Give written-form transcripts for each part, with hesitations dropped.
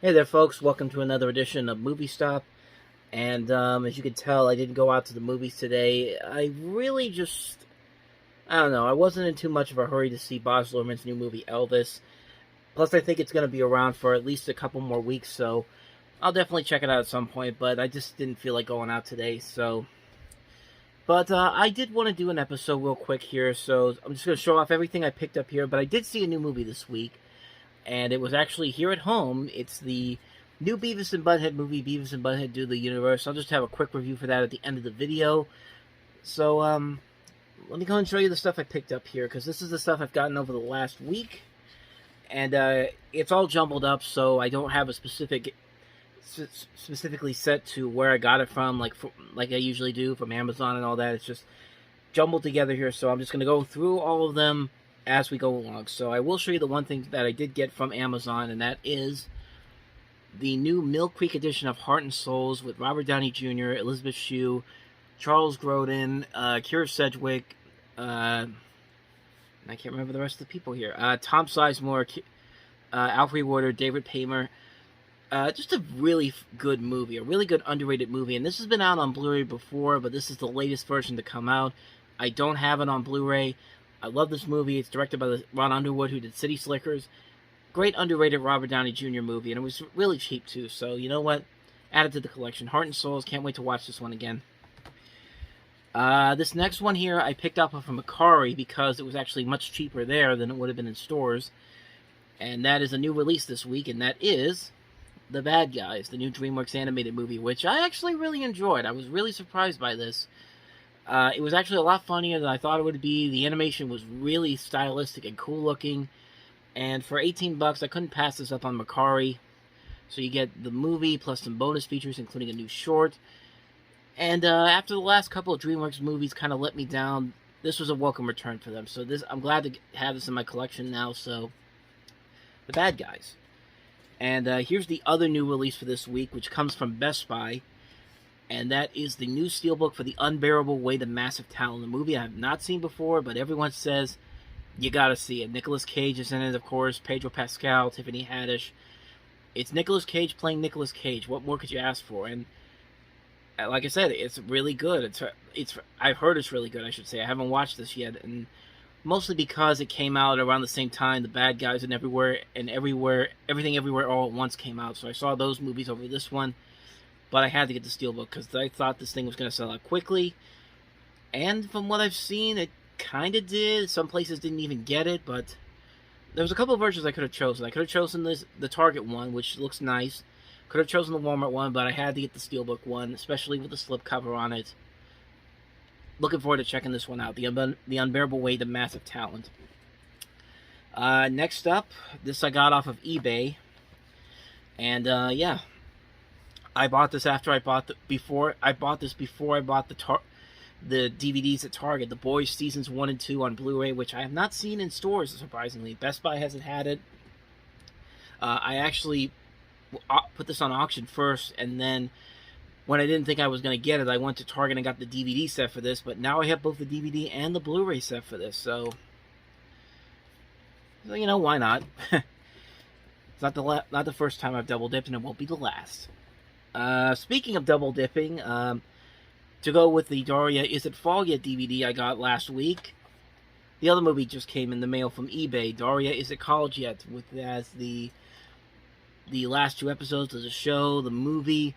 Hey there, folks. Welcome to another edition of Movie Stop. And as you can tell, I didn't go out to the movies today. I don't know, I wasn't in too much of a hurry to see Baz Luhrmann's new movie, Elvis. Plus, I think it's going to be around for at least a couple more weeks, so I'll definitely check it out at some point, but I just didn't feel like going out today, so... But I did want to do an episode real quick here, so I'm just going to show off everything I picked up here, but I did see a new movie this week. And it was actually here at home. It's the new Beavis and Butt-Head movie, Beavis and Butt-Head Do the Universe. I'll just have a quick review for that at the end of the video. So, let me go and show you the stuff I picked up here, because this is the stuff I've gotten over the last week. And it's all jumbled up, so I don't have a specifically set to where I got it from, like I usually do, from Amazon and all that. It's just jumbled together here, so I'm just going to go through all of them as we go along. So I will show you the one thing that I did get from Amazon, and that is the new Mill Creek edition of Heart and Souls with Robert Downey Jr., Elizabeth Shue, Charles Grodin, Keira Sedgwick, I can't remember the rest of the people here, Tom Sizemore, Alfre Woodard, David Paymer. Just a really good movie, a really good underrated movie, and this has been out on Blu-ray before, but this is the latest version to come out. I don't have it on Blu-ray. I love this movie. It's directed by Ron Underwood, who did City Slickers. Great underrated Robert Downey Jr. movie, and it was really cheap too, so you know what? Add it to the collection. Heart and Souls, can't wait to watch this one again. This next one here I picked up from Macari because it was actually much cheaper there than it would have been in stores. And that is a new release this week, and that is The Bad Guys, the new DreamWorks animated movie, which I actually really enjoyed. I was really surprised by this. It was actually a lot funnier than I thought it would be. The animation was really stylistic and cool looking. And for $18, I couldn't pass this up on Macari. So you get the movie plus some bonus features, including a new short. And after the last couple of DreamWorks movies kind of let me down, this was a welcome return for them. So I'm glad to have this in my collection now. So, The Bad Guys. And here's the other new release for this week, which comes from Best Buy. And that is the new steelbook for The Unbearable Weight of Massive Talent, a movie I have not seen before, but everyone says you gotta see it. Nicolas Cage is in it, of course, Pedro Pascal, Tiffany Haddish. It's Nicolas Cage playing Nicolas Cage. What more could you ask for? And like I said, it's really good. I've heard it's really good, I should say. I haven't watched this yet, and mostly because it came out around the same time The Bad Guys and Everything Everywhere All at Once came out, so I saw those movies over this one. But I had to get the steelbook because I thought this thing was going to sell out quickly. And from what I've seen, it kind of did. Some places didn't even get it, but there was a couple of versions I could have chosen. I could have chosen the Target one, which looks nice. Could have chosen the Walmart one, but I had to get the steelbook one, especially with the slipcover on it. Looking forward to checking this one out. The Unbearable Weight of Massive Talent. Next up, this I got off of eBay. And, yeah. I bought this before I bought the DVDs at Target. The Boys Seasons 1 and 2 on Blu-ray, which I have not seen in stores, surprisingly. Best Buy hasn't had it. I actually put this on auction first, and then when I didn't think I was going to get it, I went to Target and got the DVD set for this, but now I have both the DVD and the Blu-ray set for this, so you know, why not? It's not the first time I've double dipped, and it won't be the last. Speaking of double dipping, to go with the Daria Is It Fall Yet DVD I got last week, the other movie just came in the mail from eBay, Daria Is It College Yet, with as the last 2 episodes of the show, the movie,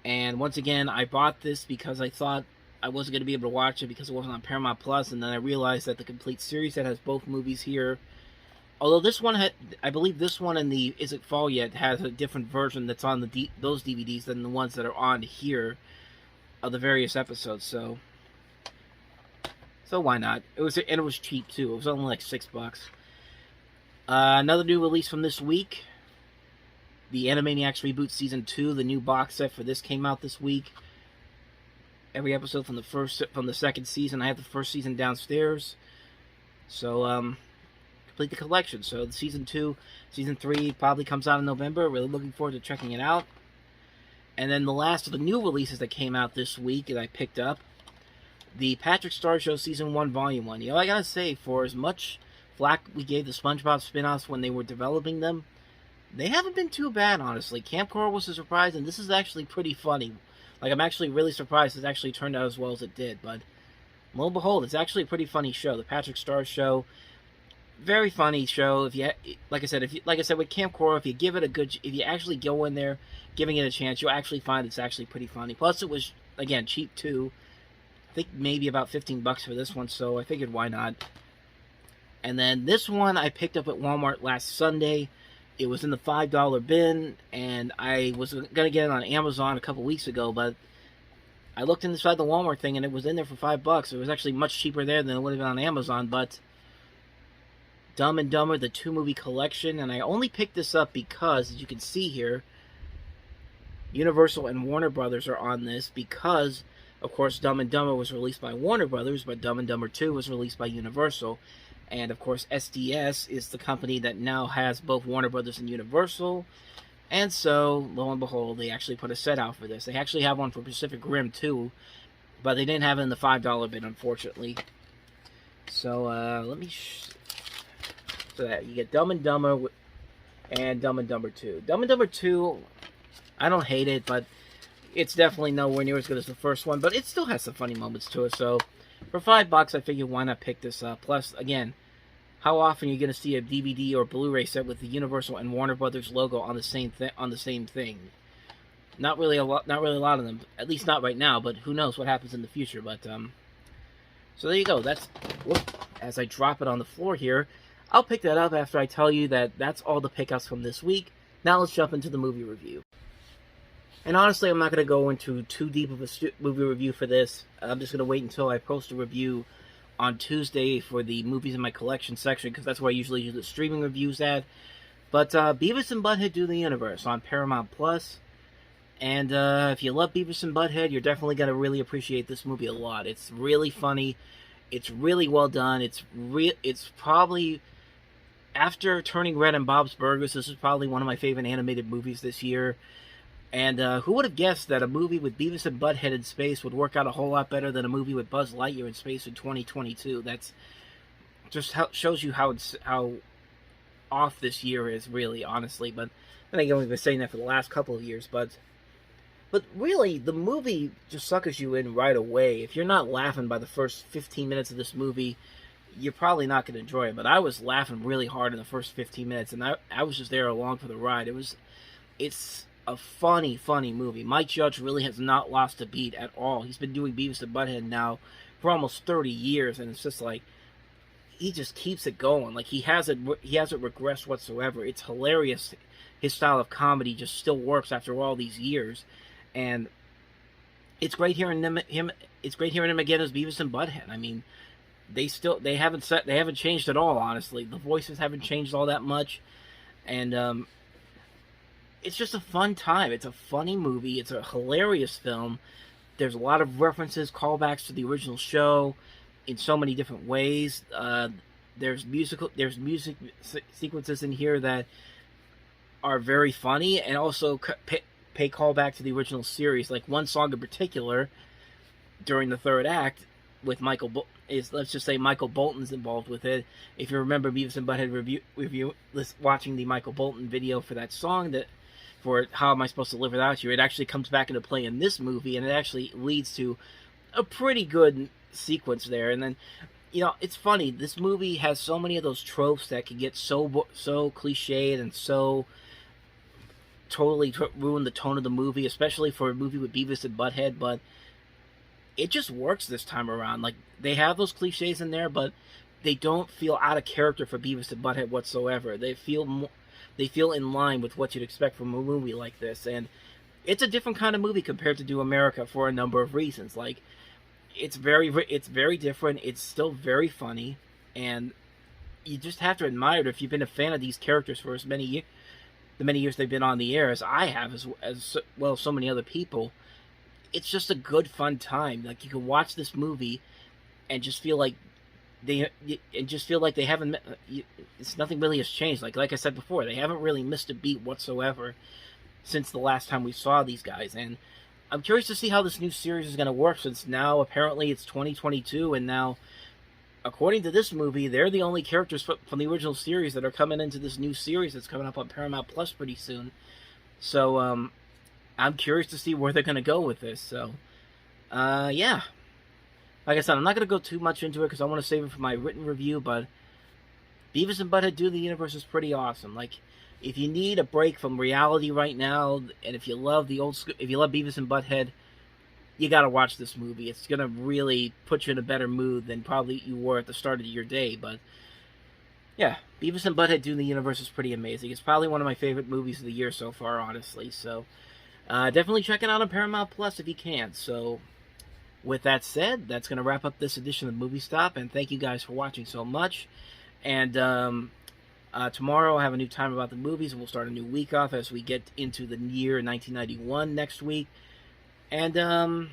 and once again, I bought this because I thought I wasn't going to be able to watch it because it wasn't on Paramount Plus, and then I realized that the complete series that has both movies here, although this one I believe this one and the Is It Fall Yet has a different version that's on those DVDs than the ones that are on here of the various episodes. So why not? It was cheap too. It was only like $6. Another new release from this week, the Animaniacs Reboot Season 2. The new box set for this came out this week. Every episode from the second season. I have the first season downstairs. So complete the collection. So the Season 2, Season 3 probably comes out in November. Really looking forward to checking it out. And then the last of the new releases that came out this week that I picked up, the Patrick Star Show Season 1, Volume 1. You know, I gotta say, for as much flack we gave the SpongeBob spin-offs when they were developing them, They haven't been too bad, honestly. Camp Coral was a surprise, and this is actually pretty funny. Like, I'm actually really surprised it actually turned out as well as it did, but lo and behold, it's actually a pretty funny show. The Patrick Star Show, very funny show. If you, like I said, with Camp Coral, if you give it a good, if you actually go in there, giving it a chance, you'll actually find it's actually pretty funny. Plus, it was, again, cheap too. I think maybe about $15 for this one, so I figured why not. And then this one I picked up at Walmart last Sunday. It was in the $5 bin, and I was going to get it on Amazon a couple weeks ago, but I looked inside the Walmart thing, and it was in there for $5. It was actually much cheaper there than it would have been on Amazon, but Dumb and Dumber, the 2-movie collection, and I only picked this up because, as you can see here, Universal and Warner Brothers are on this because, of course, Dumb and Dumber was released by Warner Brothers, but Dumb and Dumber 2 was released by Universal. And, of course, SDS is the company that now has both Warner Brothers and Universal. And so, lo and behold, they actually put a set out for this. They actually have one for Pacific Rim, too. But they didn't have it in the $5 bin, unfortunately. So, let me... So that you get Dumb and Dumber and Dumb and Dumber 2. Dumb and Dumber 2, I don't hate it, but it's definitely nowhere near as good as the first one. But it still has some funny moments to it, so... For $5, I figured why not pick this up. Plus, again, how often are you going to see a DVD or Blu-ray set with the Universal and Warner Brothers logo on the same thing? Not really a lot of them. At least not right now. But who knows what happens in the future? But so there you go. That's as I drop it on the floor here. I'll pick that up after I tell you that that's all the pickups from this week. Now let's jump into the movie review. And honestly, I'm not going to go into too deep of a movie review for this. I'm just going to wait until I post a review on Tuesday for the movies in my collection section, because that's where I usually do the streaming reviews at. But Beavis and Butt-Head Do the Universe on Paramount Plus. And if you love Beavis and Butt-Head, you're definitely going to really appreciate this movie a lot. It's really funny. It's really well done. It's probably, after Turning Red and Bob's Burgers, this is probably one of my favorite animated movies this year. And who would have guessed that a movie with Beavis and Butt-Head in space would work out a whole lot better than a movie with Buzz Lightyear in space in 2022? That's just shows you how off this year is, really, honestly. But I think I've been saying that for the last couple of years. But really, the movie just suckers you in right away. If you're not laughing by the first 15 minutes of this movie, you're probably not going to enjoy it. But I was laughing really hard in the first 15 minutes, and I was just there along for the ride. It's a funny movie. Mike Judge really has not lost a beat at all. He's been doing Beavis and Butt-Head now for almost 30 years, and it's just like, he just keeps it going. Like, he hasn't regressed whatsoever. It's hilarious. His style of comedy just still works after all these years, and it's great hearing him. It's great hearing him again as Beavis and Butt-Head. I mean, they haven't changed at all. Honestly, the voices haven't changed all that much, and it's just a fun time. It's a funny movie. It's a hilarious film. There's a lot of references, callbacks to the original show in so many different ways. There's music sequences in here that are very funny and also pay callback to the original series. Like one song in particular during the third act with let's just say Michael Bolton's involved with it. If you remember Beavis and Butt-Head watching the Michael Bolton video for that song, for How Am I Supposed to Live Without You, it actually comes back into play in this movie, and it actually leads to a pretty good sequence there. And then, it's funny, this movie has so many of those tropes that can get so cliched and so totally ruin the tone of the movie, especially for a movie with Beavis and Butt-Head, but it just works this time around. Like, they have those cliches in there, but they don't feel out of character for Beavis and Butt-Head whatsoever. They feel in line with what you'd expect from a movie like this, and it's a different kind of movie compared to Do America for a number of reasons. Like, it's very different. It's still very funny, and you just have to admire it if you've been a fan of these characters for the many years they've been on the air, as I have, as well as so many other people. It's just a good, fun time. Like, you can watch this movie and just feel like they haven't. It's nothing really has changed. Like I said before, they haven't really missed a beat whatsoever since the last time we saw these guys. And I'm curious to see how this new series is going to work, since now apparently it's 2022, and now according to this movie, they're the only characters from the original series that are coming into this new series that's coming up on Paramount Plus pretty soon. So, I'm curious to see where they're going to go with this. So, yeah. Like I said, I'm not going to go too much into it because I want to save it for my written review, but Beavis and Butt-Head Do the Universe is pretty awesome. Like, if you need a break from reality right now, and if you love if you love Beavis and Butt-Head, you gotta watch this movie. It's gonna really put you in a better mood than probably you were at the start of your day. But yeah, Beavis and Butt-Head Do the Universe is pretty amazing. It's probably one of my favorite movies of the year so far, honestly. So definitely check it out on Paramount Plus if you can. So with that said, that's gonna wrap up this edition of Movie Stop, and thank you guys for watching so much. And tomorrow I'll have a new time about the movies, and we'll start a new week off as we get into the year 1991 next week. And we'll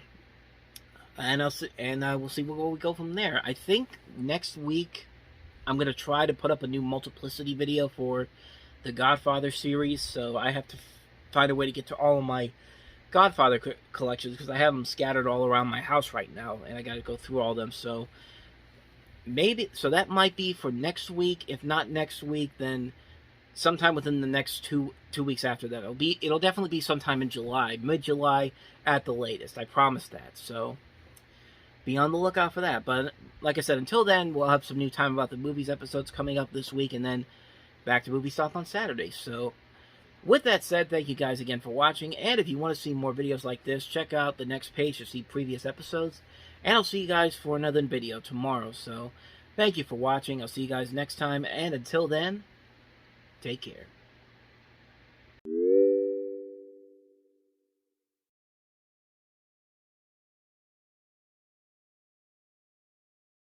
see where we go from there. I think next week I'm gonna try to put up a new multiplicity video for the Godfather series. So I have to find a way to get to all of my Godfather collections because I have them scattered all around my house right now, and I got to go through all of them. So that might be for next week. If not next week, then sometime within the next two weeks after that. It'll definitely be sometime in July, mid-July at the latest. I promise that. So be on the lookout for that. But like I said, until then, we'll have some new Time About the Movies episodes coming up this week, and then back to Movie Stop on Saturday. So with that said, thank you guys again for watching. And if you want to see more videos like this, check out the next page to see previous episodes. And I'll see you guys for another video tomorrow. So thank you for watching. I'll see you guys next time. And until then, take care.